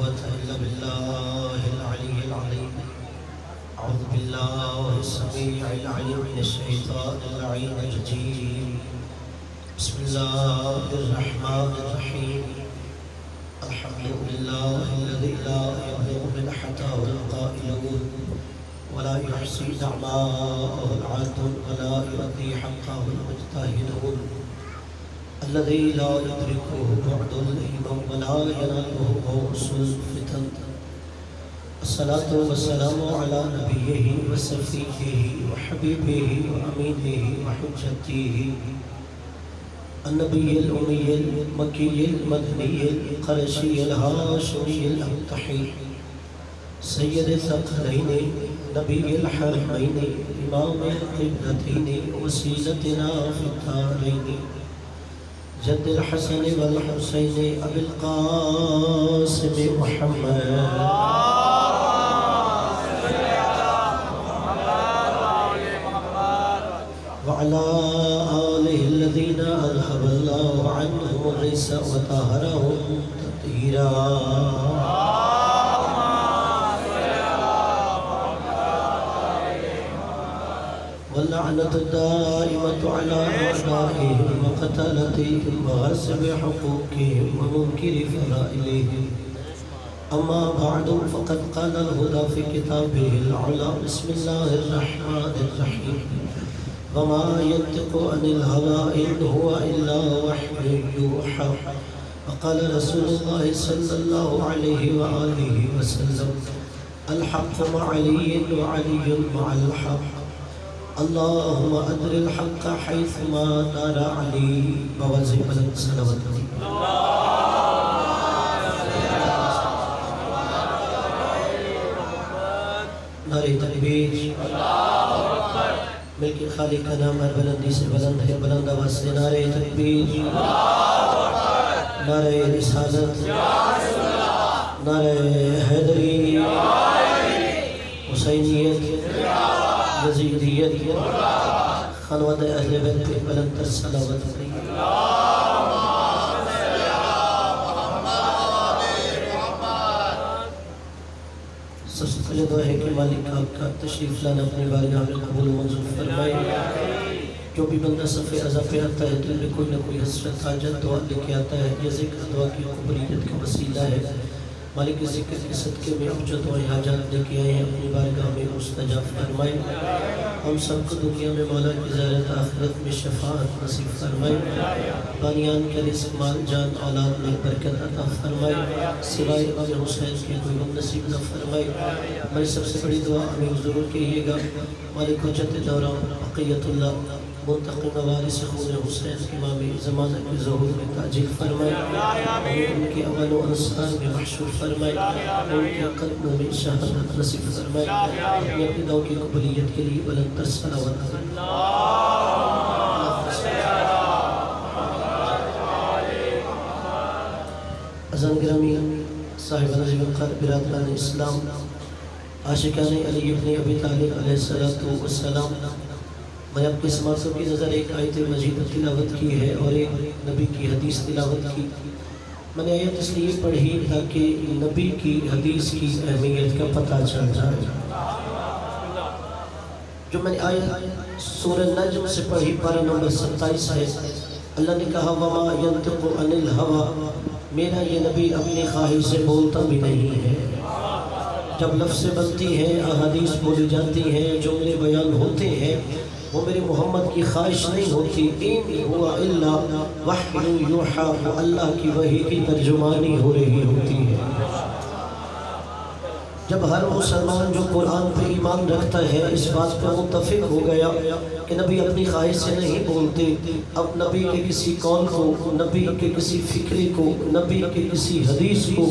قوة إلا بالله العلي العظيم. أعوذ بالله السميع العليم من الشيطان اللعين الرجيم. بسم الله الرحمن الرحيم. الحمد لله الذي لا يبلغ منحته القائلون ولا يحصي نعماءه العادون ولا يؤدي حقه المجتهدون، الذي لا يدركه بعد الإمام ولا يناله غوص الفتن. الصلاة والسلام على نبيه وصفيه وحبيبه وأمينه وحجته النبي الأمي المكي المدني القرشي الهاشمي الأمتحي سيد الثقلين نبي الحرمين إمام القبلتين وسيلتنا في الدارين، جد الحسن والحسين أبي القاسم محمد وعلى آله الذين أذهب الله عنهم الرجس وطهرهم تطهيرا. واللعنة الدائمة على أعدائهم وقتلتهم وغصب حقوقهم ومنكر فرائضهم. أما بعد فقد قال الهدى في كتابه العلى. بسم الله الرحمن الرحيم. وما ينطق عن الهوى إن هو إلا وحي يوحى. وقال رسول الله صلى الله عليه وآله وسلم الحق مع علي وعلي مع الحق. اللهم أدر الحق حيثما دار علي بوزي بلد صلوات نعرہ تکبیر. ملک خالق کا نام ہر بلندی سے بلند ہے، بلند آواز سے نعرہ تکبیر، نعرہ رسالت، نعرہ حیدری، حسینیت، یزیدیت، خانوات اہل بیت پہ بلند تر صلوات علیہ. سب سے پہلے دعا ہے کہ مالک آپ کا تشریف لانا اپنی بارگاہ میں قبول و منظور فرمائے. جو بھی بندہ صفحہ عزا پہ آتا ہے دل میں کوئی نہ کوئی حسرت حاجت دعا لے کے آتا ہے. یہ ذکر دعا کی قبولیت کا وسیلہ ہے. مالک ذکر کے صدقے میں اب جو دعائیں حاجات لے کے آئے ہیں اپنی بارگاہ میں مستجاب فرمائے. ہم سب کو دنیا میں مولا کی زیارت، آخرت میں شفاعت نصیب فرمائے. بانیان کے رزق مال جان اولاد میں برکت عطا فرمائے. سوائے امام حسین کے کوئی غم نصیب نہ فرمائے. ہماری سب سے بڑی دعا ہمیں ضرور کہیے گا مالک حجت دوران بقیت اللہ منتقم وارث خون حسین امام زمانہ کے ظہور میں تاجیل فرمائے. ان کے عمل و انصار میں محشور فرمائے. ان کے قدموں میں شہادت نصیب فرمائے. اپنی دعا کی قبولیت کے لیے بلند تر صلوات اذان گرامی صاحب نظم القدر برادران اسلام، عاشقان علی ابن ابی طالب علیہ السلام، میں آپ کی سماعتوں کی نظر ایک آیت مجید تلاوت کی ہے اور ایک نبی کی حدیث تلاوت کی. میں نے آیت اس لیے پڑھی تاکہ نبی کی حدیث کی اہمیت کا پتہ چل جائے. جو میں نے آیت سورہ نجم سے پڑھی پارہ نمبر 27 ہے. اللہ نے کہا وَمَا يَنْتِقُ عَنِ الْهَوَىٰ، میرا یہ نبی اپنی خواہش سے بولتا بھی نہیں ہے. جب لفظ بنتی ہیں، احادیث بولی جاتی ہیں، جملے بیان ہوتے ہیں، وہ میرے محمد کی خواہش نہیں ہوتی. اِنْ هُوَ إِلَّا وَحْيٌ يُوحَىٰ، وہ اللہ کی وحی کی ترجمانی ہو رہی ہوتی ہے. جب ہر مسلمان جو قرآن پہ ایمان رکھتا ہے اس بات پہ متفق ہو گیا کہ نبی اپنی خواہش سے نہیں بولتے. اب نبی کے کسی قول کو، نبی کے کسی فکرے کو، نبی کے کسی حدیث کو،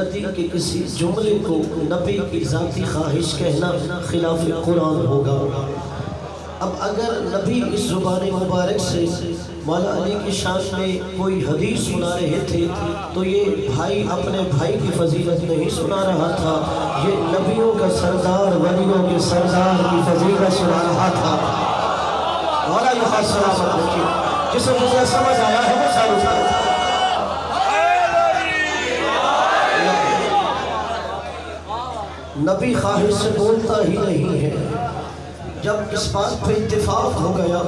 نبی کے کسی جملے کو نبی کی ذاتی خواہش کہنا خلاف قرآن ہوگا. اب اگر نبی اس زبان مبارک سے مولا علی کی شان میں کوئی حدیث سنا رہے تھے تو یہ بھائی اپنے بھائی کی فضیلت نہیں سنا رہا تھا، یہ نبیوں کا سردار، ولیوں کے سردار کی فضیلت سنا رہا تھا. مولا یہ خاص سلامت رکھیے. جسے مجھے سمجھ آیا ہے وہ سارے نبی خواہش سے بولتا ہی نہیں ہے۔ جب اس بات پہ اتفاق ہو گیا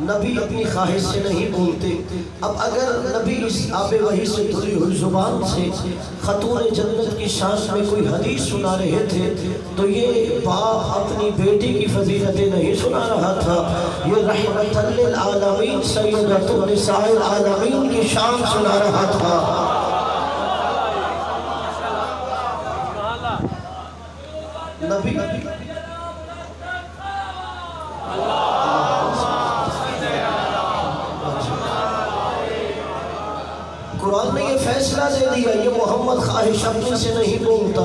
نبی اپنی خواہش سے نہیں بولتے، اب اگر نبی اس آب وحی سے دھلی ہوئی زبان سے خاتون جنت کی شان میں کوئی حدیث سنا رہے تھے تو یہ باپ اپنی بیٹی کی فضیلتیں نہیں سنا رہا تھا، یہ رحمت للعالمین سیدۃ النساء العالمین کی شان سنا رہا تھا۔ نبی قرآن نے یہ فیصلہ دے دیا، یہ محمد خواہش اپنے سے نہیں بولتا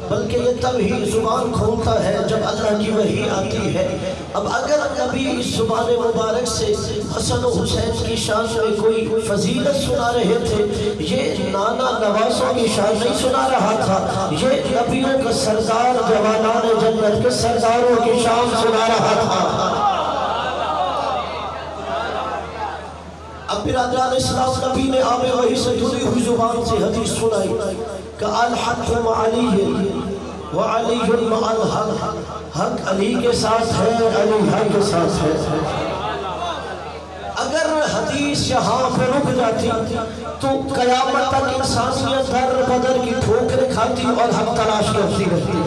بلکہ یہ تب ہی زبان کھولتا ہے جب اللہ کی وحی آتی ہے۔ اب اگر نبی اس زبان مبارک سے حسن و حسین کی شان میں کوئی فضیلت سنا رہے تھے، یہ نانا نواسوں کی شان نہیں سنا رہا تھا، یہ نبیوں کا سردار جوانان جنت کے سرداروں کی شان سنا رہا تھا۔ اب برادران اسلام نبی نے آب وحی سے دھلی ہوئی زبان سے حدیث سنائی کہ الحق مع علی وعلی مع الحق، حق علی کے ساتھ ہے، علی حق کے ساتھ ہے۔ اگر حدیث یہاں پہ رک جاتی تو قیامت تک انسانیت در بدر کی ٹھوکریں کھاتی اور حق تلاش کرتی رہتی۔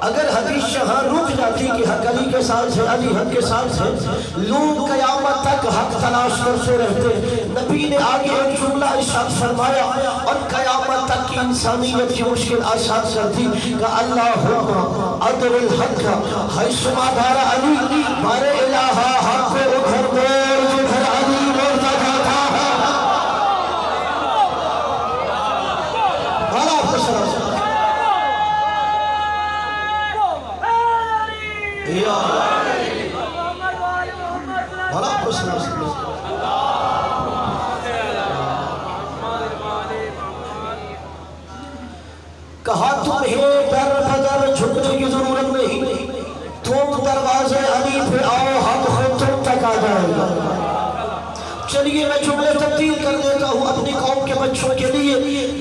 اگر حدیث یہاں رک جاتی کہ حق علی کے ساتھ ہے، علی حق کے ساتھ ہے، لوگ قیامت تک حق تلاش کرتے رہتے۔ نبی نے آگے ایک جملہ ارشاد فرمایا اور قیامت تک کی انسانیت کی مشکل آسان کر دی کہ اللہم ادر الحق حیثما دار علی، مارے الہا حق پہ ادھر دور جدھر علی مرتا جاتا ہے۔ بھلا آپ کو سلام بھلا آپ کو سلام کہا تمہیں در بدر جھکنے کی ضرورت نہیں، تم دروازے علی پہ آؤ، حق خود تم تک آ جائے گا۔ چلیے میں جملے تبدیل کر دیتا ہوں اپنی قوم کے بچوں کے لیے۔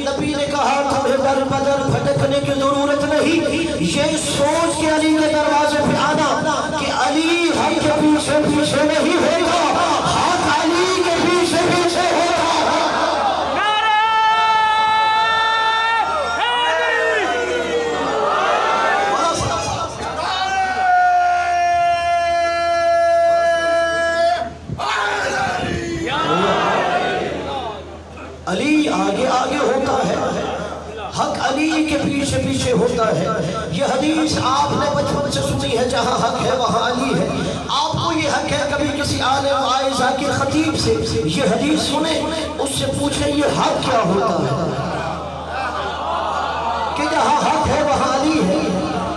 نبی نے کہا تمہیں در بدر بھٹکنے کی ضرورت نہیں، یہ سوچ کے علی کے دروازے پہ آنا کہ علی حق کے پیچھے پیچھے نہیں ہوگا، حق علی کے پیچھے پیچھے ہوگا۔ علی آگے آگے ہوتا ہے، حق علی کے پیچھے پیچھے ہوتا ہے۔ یہ حدیث آپ نے بچپن سے سنی ہے، جہاں حق ہے وہاں علی ہے۔ آپ کو یہ حق ہے کبھی کسی عالم عائزہ کے خطیب سے یہ حدیث سنیں، اس سے پوچھیں یہ حق کیا ہوتا ہے، کہ جہاں حق ہے وہاں علی ہے،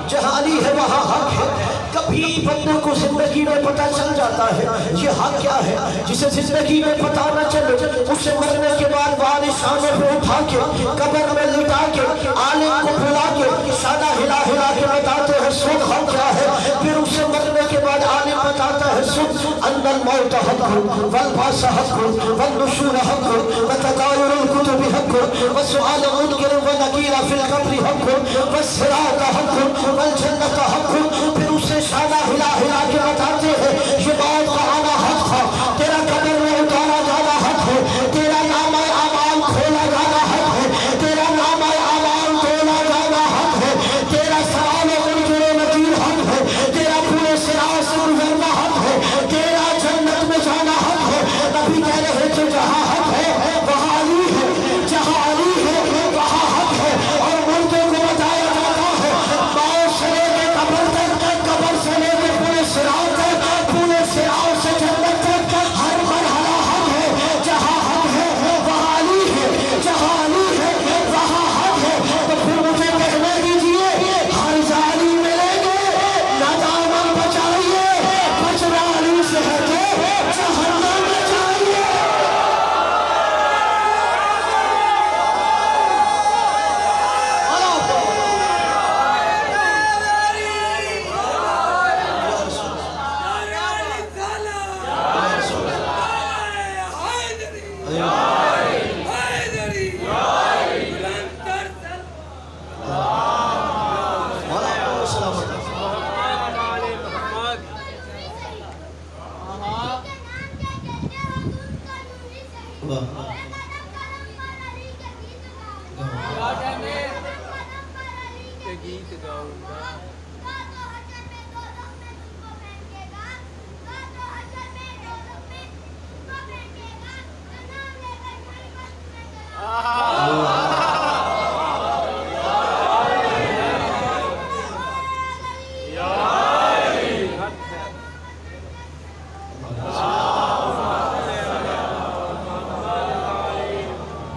جہاں علی ہے وہاں حق ہے۔ کبھی بندے کو زندگی میں پتہ چل جاتا ہے یہ حق کیا ہے، جسے زندگی میں پتہ نہ چلے اسے مرنے کے بعد والشانے پہ اٹھا کے قبر میں لٹا کے عالم کو بلا کے شانہ ہلا ہلا کے بتاتے ہیں سن حق کیا ہے، پھر اسے مرنے کے بعد عالم بتاتا ہے سن ان الموت حق والبعث حق والنشور حق وتداور الکتب حق وسؤال منکر ونکیر فی القبر حق والصراط حق والجنت حق، پھر اسے شانہ ہلا ہلا کے بتاتے ہیں یہ موت کا آنا حق تھا، تیرا قبر میں اتارا جانا حق ہے، تیرا نام اعمال کھولا جانا حق ہے، تیرا نام اعمال تولا جانا حق ہے، تیرا سوال و منکر و نکیر حق ہے، تیرا پورے صراط سے گزرنا حق ہے، تیرا جنت میں جانا حق ہے۔ نبی کہہ رہے تھے جہاں حق ہے وہاں علی ہے، جہاں علی ہے وہاں حق ہے، اور مردے کو بتایا جاتا ہے معاشرے کے قبر تک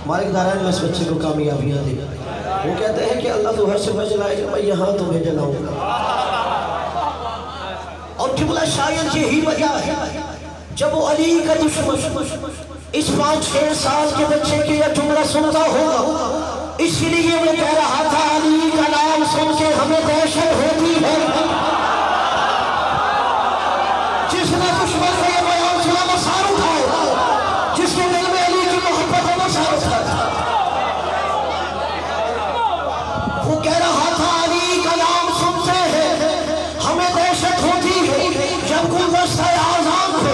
مالک دارائن میں اس بچے کو کامیابیاں دے. وہ کہتے ہیں کہ اللہ تو ہر سے جلائے گا، میں یہاں تمہیں جلاؤں گا. اور قبلہ شاید یہی وجہ ہے جب وہ علی کا دشمن اس 5-6 سال کے بچے کے یہ جملہ سنتا ہوگا، اس لیے وہ کہہ رہا تھا علی کا نام سن کے ہمیں دہشت ہوتی ہے. جس نے دشمن سے یہ بیان سنا وہ سار اٹھائے، جس کے دل میں علی کی محبت ہے وہ سار اٹھائے. وہ کہہ رہا تھا علی کا نام سنتے ہیں ہمیں دہشت ہوتی ہے. جب گلدستہ اعظام پہ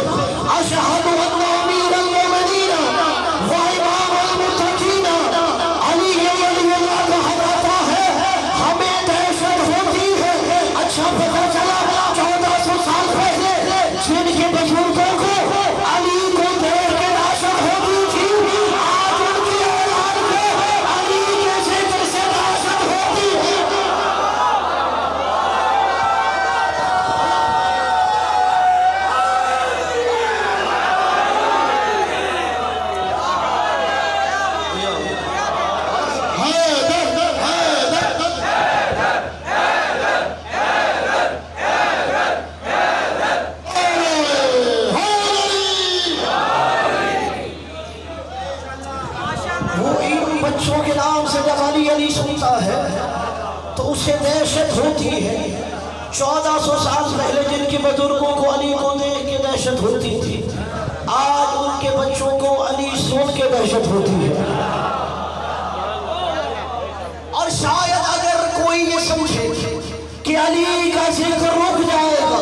اشہد ان امیر المومنین و امام المتقین علی ولی اللہ کہلاتا ہے، ہمیں دہشت ہوتی ہے. اچھا پتہ چلا 1400 سال پہلے جن کے بزرگوں کو علی کو دیکھ کے دہشت ہوتی تھی، آج ان کی اولاد کو علی کے ذکر سے دہشت ہوتی ہے. وہ ان بچوں کے نام سے جب علی علی سنتا ہے تو اسے دہشت ہوتی ہے. 1400 سال پہلے جن کے بزرگوں کو علی کو دیکھ کے دہشت ہوتی تھی، آج ان کے بچوں کو علی سن کے دہشت ہوتی ہے. اور شاید اگر کوئی یہ سمجھے کہ علی کا ذکر رک جائے گا،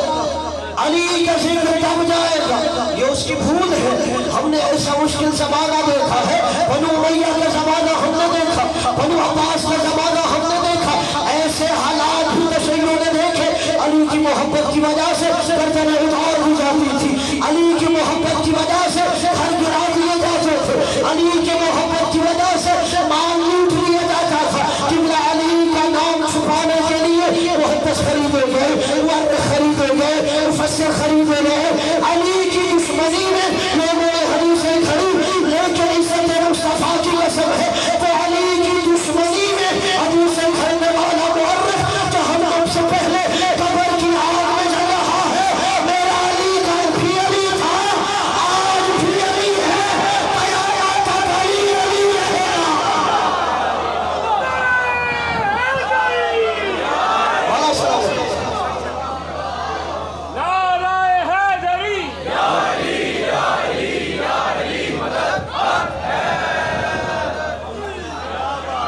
علی کا ذکر دب جائے گا، یہ اس کی بھول ہے. ہم نے ایسا مشکل زمانہ دیکھا ہے، بنو امیہ کا زمانہ ہم نے دیکھا، بنو عباس کا زمانہ ہم نے دیکھا. ایسے حالات بھی تشیعوں نے دیکھے. علی کی محبت کی وجہ سے گردنیں اتار ہو جاتی تھی، علی کی محبت کی وجہ سے گھر گرا دیے جاتے تھے، علی کی محبت کی وجہ سے مال لوٹ لیا جاتا تھا. قبلہ علی کا نام چھپانے کے لیے محدث خریدے گئے، مورخ خریدے گئے، مفسر خریدے گئے. علی کی دشمنی میں لوگوں نے حدیثیں خرید، لیکن عزت مصطفیٰ کی قسم ہے تو علی کی دشمنی میں حدیثیں خریدنے والا مورخ جہنم سے پہلے قبر کی آگ میں جل رہا ہے. میرا علی کل بھی علی تھا، آج بھی علی ہے، قیامت تک علی علی رہے گا. بڑا سلام ہے.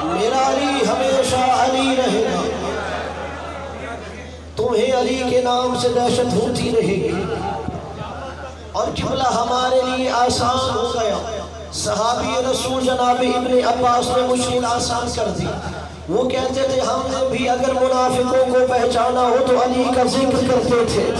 میرا علی ہمیشہ علی رہے گا. تمہیں علی کے نام سے دہشت ہوتی رہے گی. اور قبلہ ہمارے لیے آسان ہو گیا. صحابی رسول جناب ابن عباس نے مشکل آسان کر دی. وہ کہتے تھے ہم نے بھی اگر منافقوں کو پہچانا ہو تو علی کا ذکر کرتے تھے.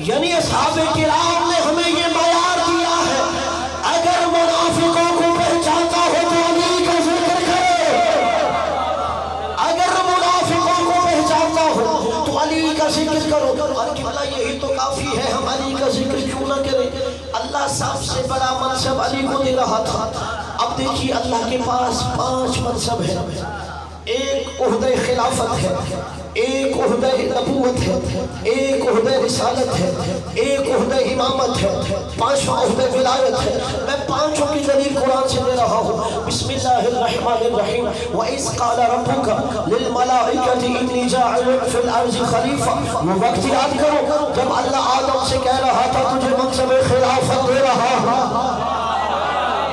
یعنی اصحاب کرام نے ہمیں یہ معیار دیا ہے، اگر منافقوں کو پہچانتا ہو تو علی کا ذکر کرے، اگر منافقوں کو پہچانتا ہو تو علی کا ذکر کرو. اور قبلہ یہی تو کافی ہے، ہم علی کا ذکر کیوں نہ کریں؟ اللہ سب سے بڑا منصب علی کو دے رہا تھا. اب دیکھیے اللہ کے پاس 5 منصب ہیں. ایک عہدہ خلافت ہے، ایک عہدہ نبوت ہے، ایک عہدہ رسالت ہے، ایک عہدہ امامت ہے، 5واں عہدہ ولایت ہے. میں 5 کی دلیل قرآن سے دے رہا ہوں. بسم اللہ الرحمن الرحیم. وَإِذْ قَالَ رَبُّكَ لِلْمَلَائِكَةِ إِنِّي جَاعِلٌ فِي الْأَرْضِ خَلِيفَةً. وہ وقت یاد کرو جب اللہ آدم سے کہہ رہا تھا تجھے منصب خلافت دے رہا ہوں.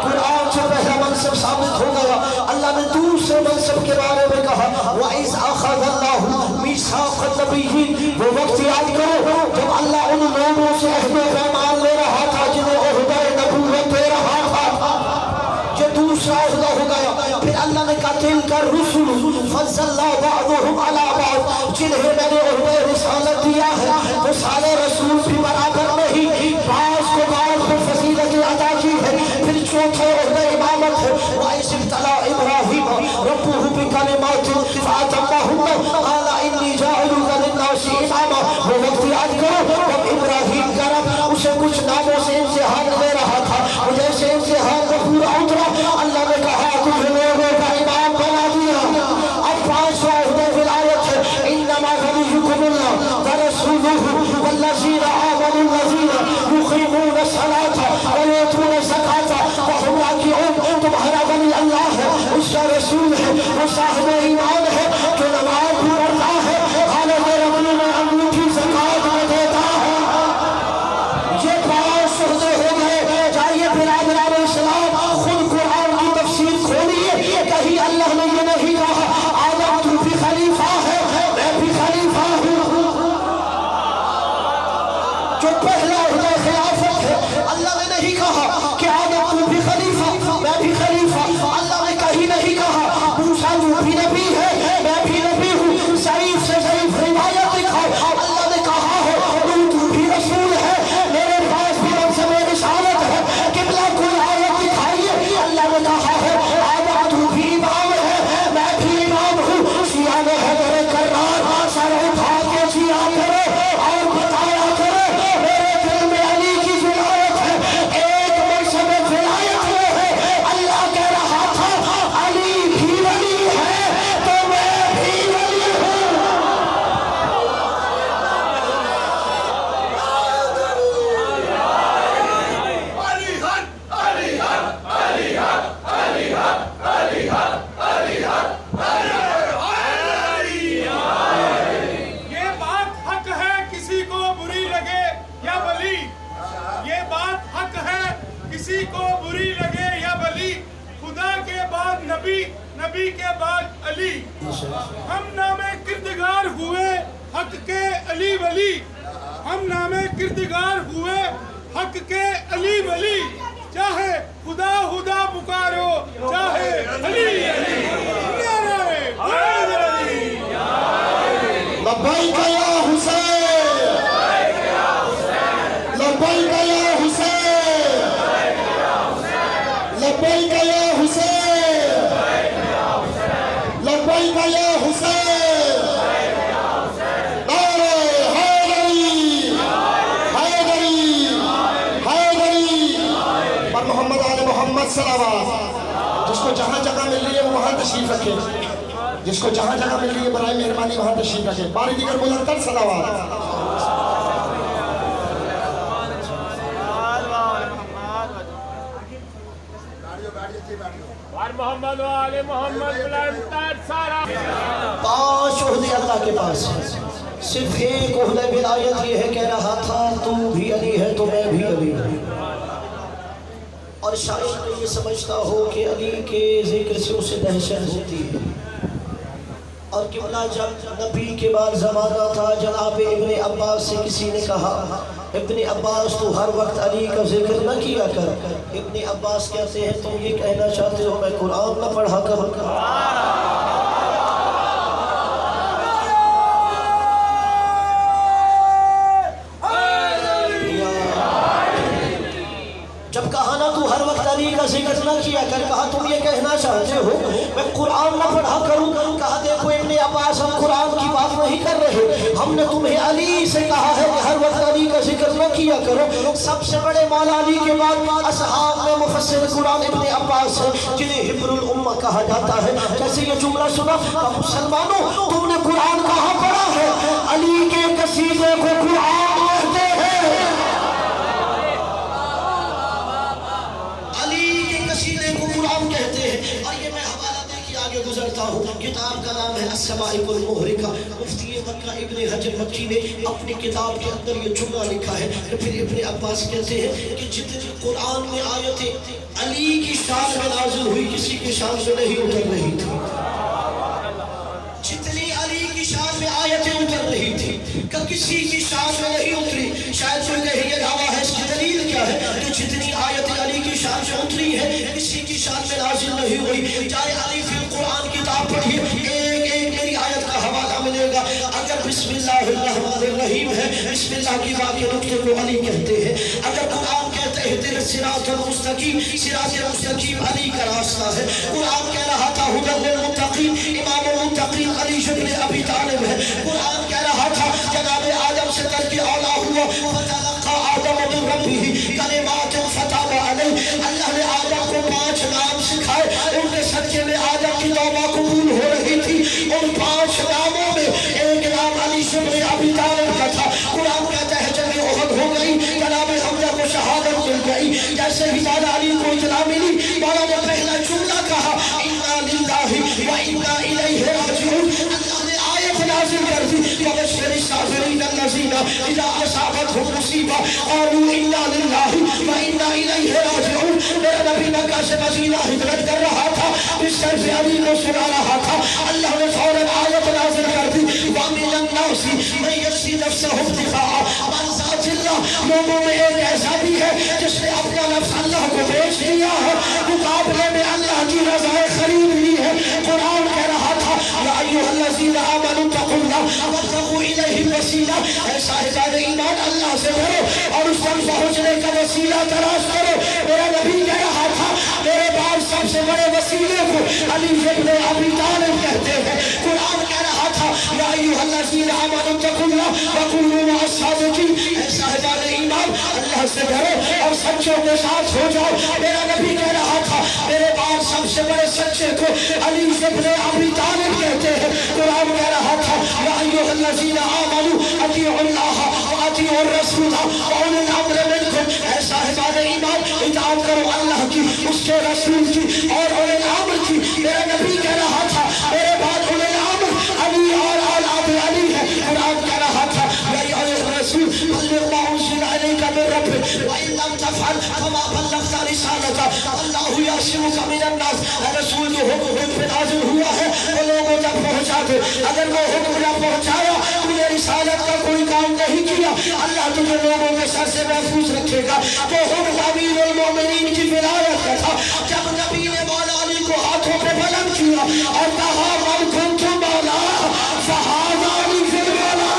قرآن سے پہلا منصب ثابت ہو گیا. اللہ نے دوسرے منصب کے بارے میں کہا وَإِذْ أَخَذَ اللَّهُ مِيثَاقَ النَّبِيِّينَ. وہ وقت یاد کرو جب اللہ ان لوگوں سے عہد و پیمان لے رہا تھا جنہیں عہدہ نبوت دے رہا تھا، جو دوسرا عہدہ ہو گیا۔ پھر اللہ نے کہا تلک الرسل فضلنا بعضهم علی بعض، جنہیں میں نے عہدہ رسالت دیا ہے وہ سارے رسول بھی برابر نہیں، بعض کو بعض کو فضیلت عطا کی ہے۔ پھر چوتھا عہدہ امامت ہے، وَإِذِ ابْتَلَىٰ إِبْرَاهِيمَ رَبُّهُ بِكَلِمَاتٍ فَأَتَمَّهُنَّ قَالَ إِنِّي جَاعِلُكَ لِلنَّاسِ إِمَامًا۔ وہ وقت یاد کرو جب ابراہیم کا رب اسے کچھ ناموں سے امتحان دے رہا تھا، اور جیسے امتحان کا پورا اترا اللہ نے کہا تجھے لوگوں کا امام بنا دیا۔ اب 5واں عہدہ ولایت ہے، انما ولیکم اللہ ورسولہ والذین آمنوا الذین یقیمون الصلاۃ ویؤتون الزکاۃ وهم راکعون۔ تمہارا ولی اللہ ہے، اس کا رسول ہے، وہ صاحب ایمان ہے جو نماز بھی پڑھتا ہے، حالت رمضان میں انگوٹھی زکات میں دیتا ہے۔ یہ 5 عہدے ہو گئے۔ جائیے برادران اسلام خود قرآن کی تفسیر کھولیے، کہیں اللہ نے یہ نہیں کہا آدم تو بھی خلیفہ ہے میں بھی خلیفہ ہوں۔ جو پہلا عہدہ خلافت ہے اللہ نے نہیں کہا کہ آدم تو بھی خلیفہ میں بھی خلیفہ، اللہ نے کہیں نہیں کہا موسیٰ تو بھی نبی ہے میں بھی نبی ہوں، ضعیف سے ضعیف روایت دکھاؤ، اللہ نے کہا ہے تو بھی رسول ہے میرے پاس بھی منصب رسالت ہے، قبلہ کوئی آیت دکھائیے، اللہ نے کہا ہے آدم تو بھی امام ہے میں بھی امام ہوں، شیعہ نے حیدر کرار سر اٹھا کے جیا کرو اور بتایا کرو میرے دل میں علی کی ولایت ہے، ایک منصب ولایت وہ ہے، اللہ کہہ رہا تھا علی بھی ولی ہے تو میں بھی ولی ہوں۔ یہ بات حق ہے کسی کو بری لگے یا ولی، یہ بات حق ہے کسی کو بری لگے یا ولی، خدا کے بعد نبی، نبی کے بعد علی، ہم نام کردگار ہوئے حق کے علی ولی، ہم نام کردگار ہوئے حق کے علی ولی، چاہے خدا خدا پکارو چاہے علی علی، نعرہ حیدر علی۔ لبیک یا حسین، لبیک یا حسین، لبیک یا حسین، لبیک یا حسین، نعرہ حیدری، حیدری، حیدری، پر محمد آل محمد صلوات۔ جس کو جہاں جگہ مل رہی ہے وہ وہاں تشریف رکھے، جس کو جہاں جگہ مل رہی ہے برائے مہربانی وہاں تشریف رکھے۔ باری دیگر بلند تر صلوات۔ اور محمد و آل محمد بلندتر سارا۔ 5 عہدے اللہ کے پاس ہیں، صرف ایک عہدہ ولایت یہ ہے، کہہ رہا تھا تو بھی علی ہے تو میں بھی علی ہوں۔ اور شاید میں یہ سمجھتا ہو کہ علی کے ذکر سے اسے دہشت ہوتی ہے، اور قبلہ جب نبی کے بعد زمانہ تھا جناب ابن عباس سے کسی نے کہا ابن عباس تو ہر وقت علی کا ذکر نہ کیا کر، ابن عباس کہتے ہیں تم یہ کہنا چاہتے ہو میں قرآن نہ پڑھا کروں؟ جب کہا نا تو ہر وقت علی کا ذکر نہ کیا کر، کہا تم یہ کہنا چاہتے ہو میں قرآن نہ پڑھا کروں؟ کہا دیکھو ابن عباس ہم قرآن کی بات نہیں کر رہے، ہم نے تمہیں علی سے کہا ہے کہ ہر وقت علی کا ذکر نہ کیا کرو۔ سب سے بڑے مولا علی کے بعد اصحاب میں مفسر قرآن ابن عباس ہے جنہیں حبر الامہ کہا جاتا ہے۔ جیسے یہ جملہ سنا مسلمانوں تم نے قرآن کہاں پڑھا ہے؟ علی کے قصیدے کو قرآن کہتے ہیں، قرآن کہتے ہیں۔ اور یہ میں حوالہ دے کے آگے گزرتا ہوں، کتاب کا نام ہے السوائق المحرقہ، مفتی مکہ ابن حجر مکی نے اپنی کتاب کے اندر یہ جملہ لکھا ہے۔ پھر ابن عباس کہتے ہیں کہ جتنی قرآن میں آیتیں علی کی شان میں نازل ہوئی کسی کی شان میں نہیں اتر رہی تھی، جتنی علی کی شان میں آیتیں اتر رہی تھی کہ کسی کی شان میں نہیں اتری. شاید کوئی کہے یہ دعویٰ ہے، اس کی دلیل کیا ہے؟ تو جتنی آیت علی کی شان سے اتری ہے کسی کی شان میں نازل نہیں ہوئی. چاہے علی فی القرآن کتاب پڑھیے، ایک ایک میری آیت کا حوالہ ملے گا. اگر بسم اللہ الرحمن الرحیم ہے، بسم اللہ کی بات کے نقطے کو علی کہتے ہیں. اگر قرآن کہتے ہیں اہدنا الصراط المستقیم، صراط المستقیم علی کا راستہ ہے. قرآن کہہ رہا تھا ھدی للمتقین، امام المتقین علی ابن ابی طالب ہے. قرآن کہہ رہا تھا جناب آدم سے ترک اولا ہوا، فتلقى آدم من ربہ کلمات فتاب علیہ. اللہ نے آدم کو 5 نام سکھائے، ان کے صدقے میں آدم کی توبہ قبول ہو رہی تھی. ان 5 ناموں میں ایک نام علی ابن ابی طالب کا تھا. قرآن کہتا ہے جنگ احد ہو گئی، جناب حمزہ کو شہادت مل گئی. جیسے ہی مولا علی کو اطلاع ملی، مولا نے پہلا جملہ کہا انا للہ و انا الیہ راجعون. اللہ نے آیت نازل کر دی وبشر الصابرین الذین اذا اصابتهم مصیبہ قالوا انا للہ و انا الیہ راجعون. میرا نبی مکہ سے مدینہ ہجرت کر رہا تھا، بستر سے علی کو سنا رہا تھا. اللہ نے فوراً آیت نازل کر دی ومن الناس من یشری نفسہ ابتغاء مرضات اللہ. لوگوں میں ایک ایسا بھی ہے جس نے اپنا نفس اللہ کو بیچ دیا ہے، مقابلے میں اللہ کی رضا خرید لی ہے. قرآن کہہ رہا تھا یا ایھا الذین آمنوا اتقوا اللہ وابتغوا الیہ الوسیلہ. اے صاحبان ایمان اللہ سے ڈرو اور اس تک پہنچنے کا وسیلہ تلاش کرو. میرا نبی کہہ رہا تھا میرے بعد سب سے بڑے وسیلے کو علی ابن ابی طالب کہتے ہیں. قرآن کہہ رہا تھا یا ایھا الذین آمنوا اتقوا اللہ وکونوا مع الصادقین. اے صاحبان ایمان اللہ سے ڈرو اور سچوں کے ساتھ ہو جاؤ. میرا نبی کہہ رہا تھا میرے بعد سب سے بڑے سچے کو علی ابن ابی طالب کہتے ہیں. قرآن کہہ رہا تھا یا ایھا الذین آمنوا اطیعوا اللہ واطیعوا الرسول واولی الامر منکم. اے صاحبان ایمان اطاعت کرو اللہ کی، اس کے رسول کی اور اولی الامر کی. میرا نبی کہہ رہا تھا میرے بعد اولی الامر علی اور اولاد علی ہے. قرآن کہہ رہا تھا یا ایھا الرسول بلغ ما انزل الیک من ربک وان لم تفعل فما بلغت رسالتہ واللہ یعصمک من الناس. اے رسول جو حکم پہ نازل ہوا ہے وہ لوگوں تک پہنچا دے. اگر وہ حکم نہ پہنچایا تو نے رسالت کا کوئی کام نہیں کیا، اللہ تجھے لوگوں کے سر سے محفوظ رکھے گا. تو حکم امیر المومنین کی ولایت کا تھا. جب نبی نے مولا علی کو ہاتھوں پہ بلند کیا اور کہا من کنت مولا فہذا علی فی المولا،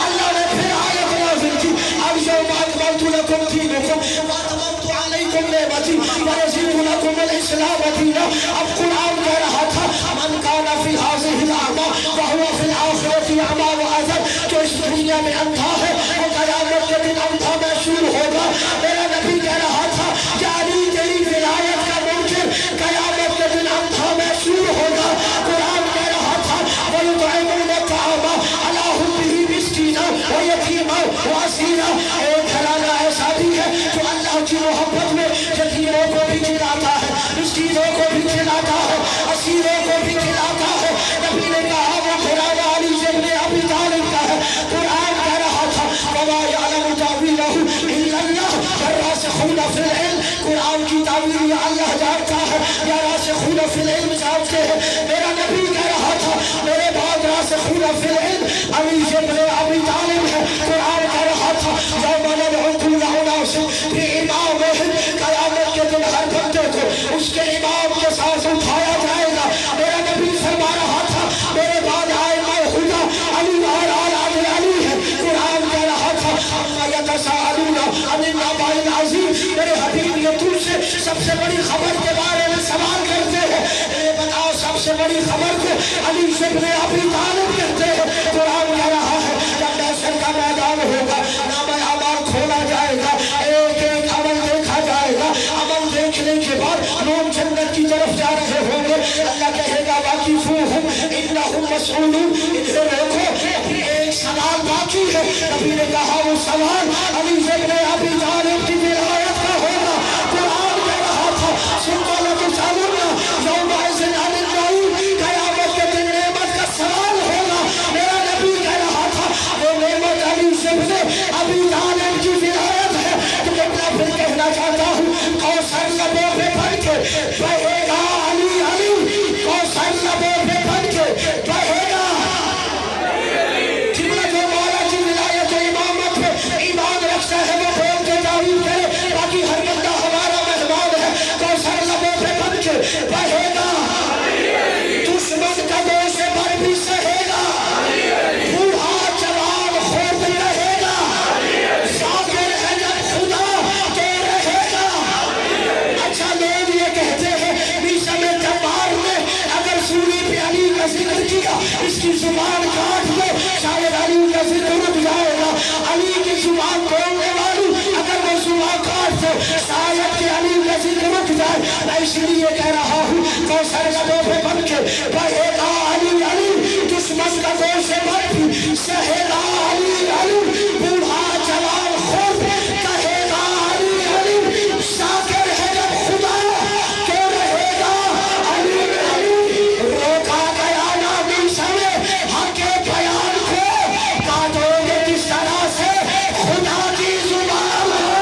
اللہ نے پھر آیت نازل کی الیوم اکملت لکم دینکم واتممت علیکم نعمتی ورضیت لکم الاسلام دینا. اب قرآن کہہ رہا تھا من کان فی ہذہ الاعمى فہو فی الآخرۃ اعمى واعذر. جو اس دنیا میں اندھا ہے وہ قیامت کے دن اندھا محشور ہوگا. میرا نبی کہہ رہا تھا کہ علی تیری ولایت کا منکر قیامت کے دن اندھا محشور ہوگا. قرآن کہہ رہا تھا وَيُطْعِمُونَ الطَّعَامَ عَلَىٰ حُبِّهِ مِسْكِينًا وَيَتِيمًا وَأَسِيرًا. ایک گھرانہ ایسا بھی ہے جو اللہ کی محبت میں یتیموں کو بھی کھلاتا ہے، مسکینوں کو بھی کھلاتا ہے، اسیروں کو بھی کھلاتا ہے. نبی نے کہا وہ گھرانہ علی ابن ابی طالب کا ہے. قرآن کہہ رہا تھا وَمَا يَعْلَمُ تَأْوِيلَهُ إِلَّا اللَّهُ وَالرَّاسِخُونَ فِي الْعِلْمِ. قرآن کی تعویل یا اللہ جانتا ہے یا راسخون فی العلم جانتے ہیں. میرا نبی کہہ رہا تھا میرے بعد راسخون فی العلم علی ابن ابی طالب ہے. قرآن کہہ رہا تھا یوم ندعو کل اناس بامامہم. قیامت کے دن ہر بندے کو اس کے امام کے ساتھ اٹھایا جائے گا. میرا نبی فرما رہا تھا میرے بعد ائمہ خدا علی اور اولاد علی ہے. قرآن کہہ رہا تھا عما یتساءلون عن النبأ العظیم. میرے حبیب یہ تم سے سب سے بڑی خبر کے بارے میں سوال کرتے ہیں. اے بتاؤ سب سے بڑی خبر کو علی ابن ابی طالب کہتے ہیں. قرآن کہہ رہا ہے جب محشر کا میدان ہوگا نامہ اعمال کھولا جائے گا، ایک ایک عمل دیکھا جائے گا. عمل دیکھنے کے بعد لوگ جنت کی طرف جا رہے ہوں گے. اللہ کہے گا واقفوہم انہم مسئولون. انہیں روکو ابھی ایک سوال باقی ہے. نبی نے کہا وہ سوال علی ابن ابی طالب کی ولایت کا ہوگا. قرآن کہہ رہا تھا ثم لتسألن یومئذ عن النعیم. قیامت کے دن نعمت کا سوال ہوگا. میرا نبی کہہ رہا تھا وہ نعمت علی ابن ابی طالب کی ولایت ہے. تو میں پھر کہنا چاہتا ہوں کوثر لبوں پہ بن کے بہے گا علی علی. کوثر لبوں پہ بن کے بہے گا. جو مولا کی ولایت اس لیے کہہ رہا ہوں کوثر گدوں پہ بن کے بہے گا علی علی دشمن کا گوشت مر بھی سہے گا علی علی بوڑھا جوان خود کہے گا علی علی شاکر ہے جب خدا تو رہے گا علی علی روکا گیا نبی سمے حق کے بیان کو کاٹو گے کس طرح سے خدا کی زبان ہے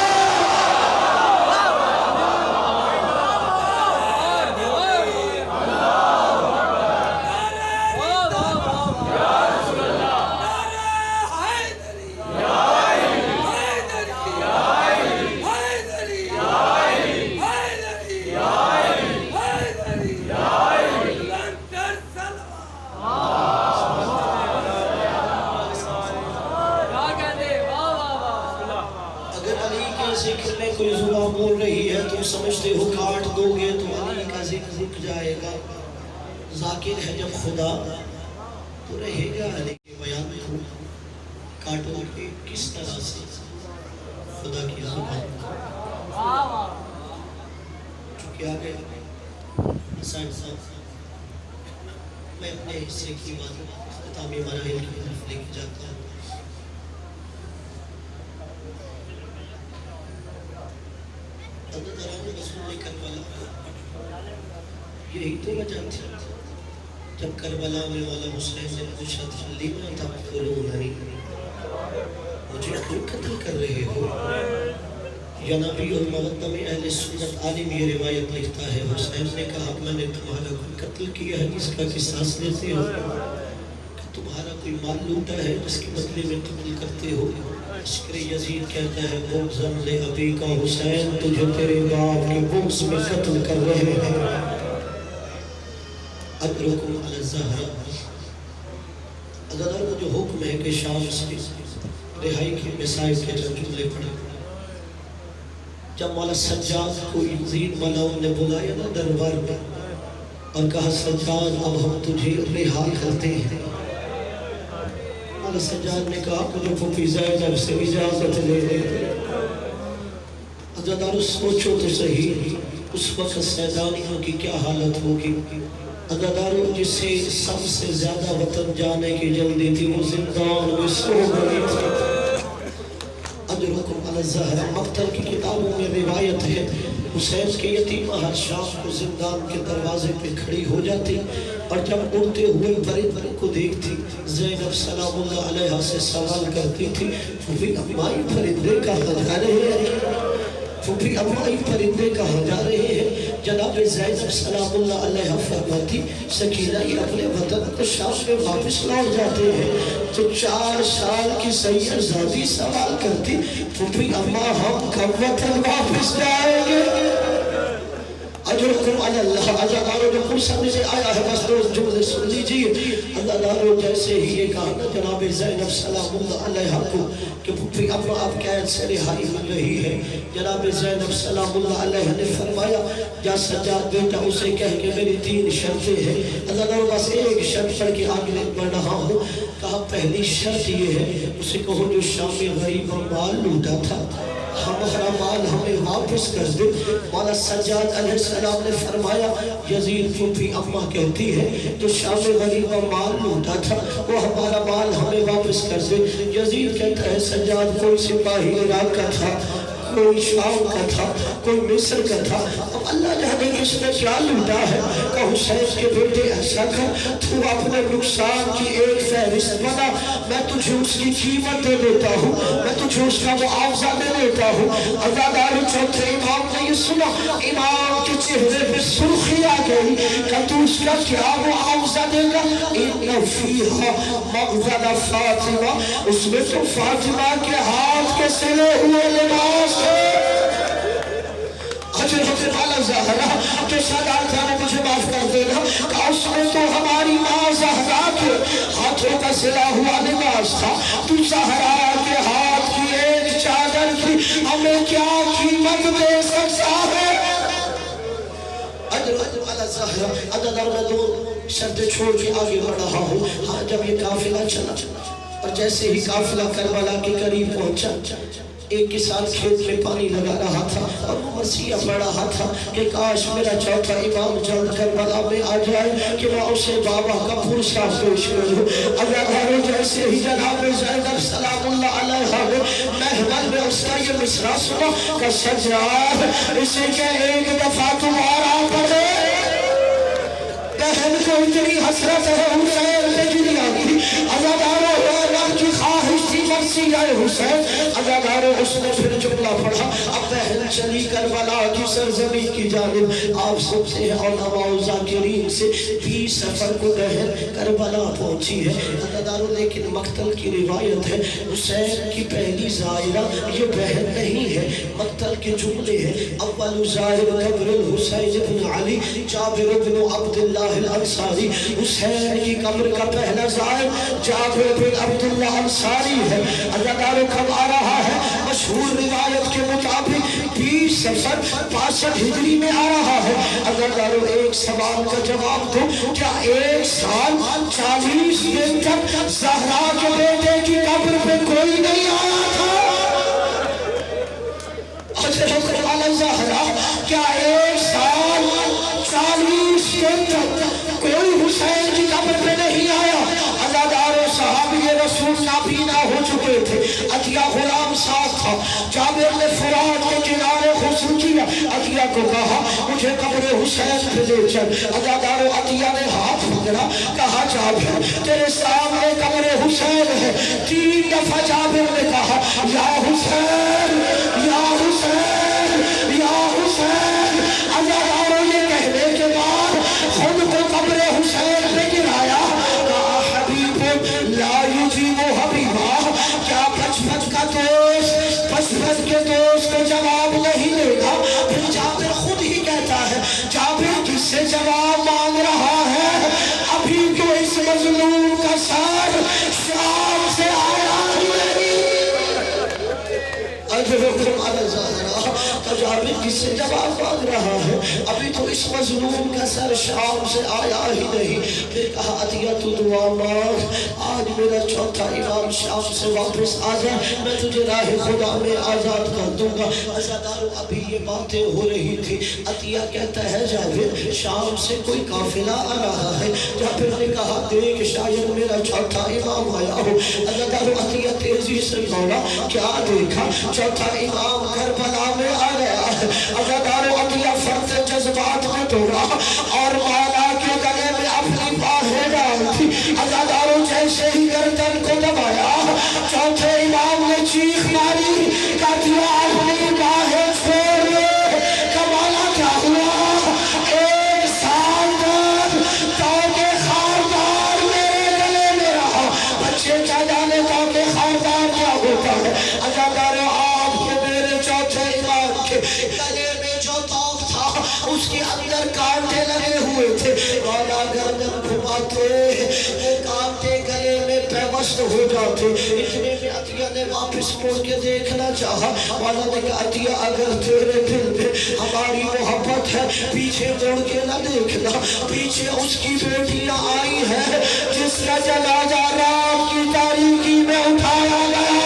کوئی زبان بول رہی ہے تم سمجھتے ہو کاٹ دو گے تو علی کا ذکر رک جائے گا ذاکر ہے جب خدا تو رہے گا علی کے بیان کو کاٹو گے کس طرح سے خدا کی زبان چکے آگے حسین صاحب میں اپنے حصے کی بات اختتامی مراحل کی طرف لے کے جاتا ہوں یہی تو وجہ تھی جب کربلا میں والا حسین نے پوچھا تھا لیما تقتلوننی مجھے کیوں قتل کر رہے ہو یا نبی المودہ میں اہل سنت عالم یہ روایت لکھتا ہے حسین نے کہا میں نے تمہارا کوئی قتل کیا ہے جس کا قصاص لیتے ہو کہ تمہارا کوئی مال لوٹا ہے جس کے بدلے میں قتل کرتے ہو عشقر یزید کہتا ہے بغضاً لأبی کا حسین تجھے تیرے باپ کے بغض میں قتل کر رہے ہیں ادرکم علی الزہرہ عزیزان جو حکم ہے کہ شام سے رہائی کی مسائل کے جملے پڑھے جب مولا سجاد کو یزید ملاؤں نے بلایا نا دربار میں اور کہا سجاد اب ہم تجھے رہا کرتے ہیں مولا سجاد نے کہا مجھے پھوپھی زینب سے اجازت لے لے عزیزان سوچو تو صحیح اس وقت سیدانیوں کی کیا حالت ہوگی عزیزانوں جس سے سب سے زیادہ وطن جانے کی جلدی تھی وہ زندان میں سو گئی تھی ادرکم علی الزہرہ مقتل کی کتابوں میں روایت ہے حسین کے یتیمہ ہر شام کو زندان کے دروازے پہ کھڑی ہو جاتی اور جب اڑتے ہوئے پرندے کو دیکھتی زینب سلام اللہ علیہ سے سوال کرتی تھی پھوپھی امائی پرندے کہاں جا رہے ہیں پھوپھی امائی پرندے کہاں جا رہے ہیں جناب زینب سلام اللہ علیہ فرماتی سکینہ یہ اپنے وطن کو شام میں واپس لوٹ جاتے ہیں تو 4 سال کی سید زادی سوال کرتی پھوپھی اماں ہم کب وطن واپس جائیں گے اجرکم علی اللہ عزیزانوں جو کل سمجھ سے آیا ہے بس روز جملے سن لیجئے عزیزانوں جیسے ہی یہ کہا جناب زینب سلام اللہ علیہ کو کہ پھوپھی اب آپ قید سے رہائی مل رہی ہے جناب زینب سلام اللہ علیہ نے فرمایا جا سجاد بیٹا اسے کہہ کہ میری 3 شرطیں ہیں عزیزانوں بس ایک شرط پڑھ کے آگے بڑھ رہا ہوں کہا پہلی شرط یہ ہے اسے کہو جو شام غریب مال لوٹا تھا ہمارا مال ہمیں واپس کر دے مولا سجاد علیہ السلام نے فرمایا یزید پھوپھی اماں کہتی ہے جو شام غریبہ مال لوٹا تھا وہ ہمارا مال ہمیں واپس کر دے یزید کہتا ہے سجاد کوئی سپاہی عراق کا تھا کوئی شام کا تھا کوئی مصر کا تھا اب اللہ جانے کس نے کیا لوٹا ہے کہ حسین کے بیٹے ایسا کر تو اپنے نقصان کی ایک فہرست بنا میں تجھے اس کی قیمت دے دیتا ہوں میں تجھے اس کا معاوضہ دے دیتا ہوں عزادار چوتھے امام نے یہ سنا امام کے چہرے پہ سرخی آ گئی کہ تو اس کا کیا معاوضہ دے گا ان فیہا مغزل فاطمہ اس میں تو فاطمہ کے ہاتھ کے سلے ہوئے لباس حجر حجر والا زہرہ جو سادات جانا مجھے معاف کر دینا کہ اس میں تو ہماری ماں زہرہ کے ہاتھوں کا سلا ہوا لباس تھا تو زہرہ کے ہاتھ کی ایک چادر کی ہمیں کیا قیمت دے سکتا ہے حجر حجر والا زہرہ عددار میں 2 شرطیں چھوڑ کے آگے بڑھ رہا ہوں ہاں جب یہ قافلہ چلا اور جیسے ہی قافلہ کربلا کے قریب پہنچا ایک کسان کھیت میں پانی لگا رہا تھا اور وہ مسیح پڑھ رہا تھا کہ کاش میرا چوتھا امام جلد کربلا میں آ جائے کہ میں اسے بابا کا پرسہ پیش کروں۔ اللہ جیسے ہی جناب زینب سلام اللہ علیہ محمل میں اس کا یہ مصرع سنا کہ سجاد اسے کہ ایک دفعہ تمہارا پڑھے بہن کو اتنی حسرت ہے حسین پہ جنیا کی عزادارو رب کی خواہش تھی مرسی آئے حسین عزادارو اس نے پھر جملہ پڑھا اب بہن چلی کربلا کی سرزمین کی جانب آپ سب سے علماء و ذاکرین سے 20 سفر کو بہن کربلا پہنچی ہے عزادارو لیکن مقتل کی روایت ہے حسین کی پہلی زائرہ یہ بہن نہیں ہے مقتل کے جملے ہیں اول زائر قبر الحسین بن علی جابر بن عبداللہ الانصاری حسین کی قبر کا پہلا زائر جابر بن عبداللہ انصاری ہے عزادارو کب آ رہا ہے مشہور روایت کے مطابق 20 سفر 65 ہجری میں آ رہا ہے عزادارو ایک سوال کا جواب دو کیا ایک سال 40 دن تک زہرا کے بیٹے کی قبر پہ کوئی نہیں آیا تھا زہرا کیا ایک سال 40 دن تک کوئی حسین کی قبر پہ نہیں آیا عزادارو صحابی رسول نابینا ہو چکے تھے عطیہ غلام ساتھ تھا جابر نے فرات کے کنارے غسل کیا عطیہ کو کہا مجھے قبر حسین پہ لے چل عزادارو عطیہ نے ہاتھ پکڑا کہا جابر تیرے سامنے قبر حسین ہے 3 دفعہ جابر نے کہا یا حسین یا حسین یا حسین عزادارو یہ کہنے کے بعد خود کو قبر حسین پہ گرایا کہا حبیب لا یجیب حبیبا کیا بچپن کا دوست بچپن کے دوست کو جواب نہیں دے گا پھر جابر خود ہی کہتا ہے جابر کس سے جواب مانگ رہا ہے ابھی تو اس مظلوم کا سر شام سے آیا ہی نہیں اجرکم علی زہرا تو جابر کس سے جواب مانگ رہا ہے ابھی تو اس مظلوم کا سر شام سے آیا ہی نہیں پھر کہا عطیہ تو دعا مانگ آج میرا چوتھا امام شام سے واپس آ جا میں تجھے راہ خدا میں آزاد کر دوں گا عزادارو ابھی یہ باتیں ہو رہی تھی عطیہ کہتا ہے جابر شام سے کوئی قافلہ آ رہا ہے جابر نے کہا دیکھ شاید میرا چوتھا امام آیا ہو عزادارو عطیہ تیزی سے بولا کیا دیکھا چوتھا امام کربلا میں آ گیا ہے عزادارو عطیہ فرد جذبات میں دوڑا اور مولا کے گلے میں اپنی باہیں ڈال تھی عزادارو جیسے ہی گردن کو دبایا چوتھے امام نے چیخ ماری کہا اپنی باہیں چھوڑ لے کمالا کیا ہوا 1 سال تک توکے خاردار میرے گلے میں رہا بچے کیا جانے توکے خاردار کیا ہوتا ہے عزادارو آپ کے میرے چوتھے امام کے گلے میں جو توق تھا اس کے اندر کانٹے لگے ہوئے تھے مولا گردن گھماتے وہ کانٹے گلے میں پیوست ہو جاتے اتنے میں عطیہ نے واپس موڑ کے دیکھنا چاہا مولا نے کہا عطیہ اگر تیرے دل میں ہماری محبت ہے پیچھے موڑ کے نہ دیکھنا پیچھے اس کی بیٹیاں آئی ہیں جس کا جنازہ رات کی تاریکی میں اٹھایا گیا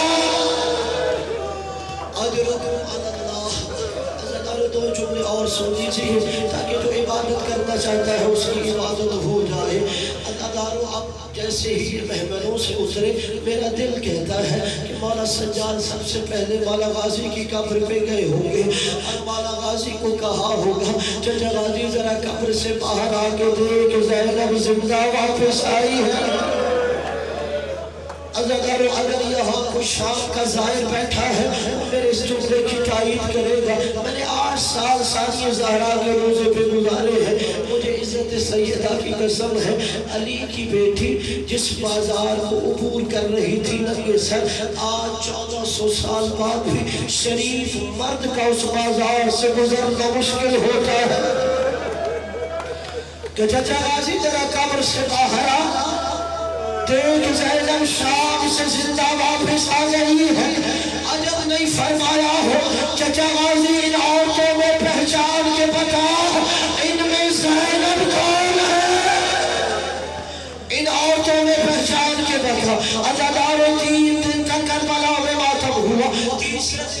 دو جملے اور سن لیجیے تاکہ جو عبادت کرنا چاہتا ہے اس کی عبادت ہو جائے عزادارو اب جیسے ہی یہ مہمنوں سے اترے میرا دل کہتا ہے کہ مولا سجاد سب سے پہلے مولا غازی کی قبر پہ گئے ہوں گے اور مولا غازی کو کہا ہوگا چچا غازی ذرا قبر سے باہر آگے دیکھ زینب زندہ واپس آئی ہے عزادارو اگر یہاں کوئی شام کا زائر بیٹھا ہے میرے اس جملے کی تائید کرے گا میں نے 8 سال ثانیہ زہرا کے روزے پہ گزارے ہیں مجھے عزت سیدہ کی قسم ہے علی کی بیٹی جس بازار کو عبور کر رہی تھی نبی سر آج 1400 سال بعد بھی شریف مرد کا اس بازار سے گزرنا مشکل ہوتا ہے کہ چچا غازی ذرا قبر سے باہر آ دیکھ زینب شام سے زندہ واپس آ گئی ہے عجب نہیں فرمایا ہو چچا غازی ان عورتوں میں پہچان کے بتا ان میں زینب کون ہے ان عورتوں میں پہچان کے بتا عزادارو 3 دن تک کربلا میں ماتم ہوا تیسرے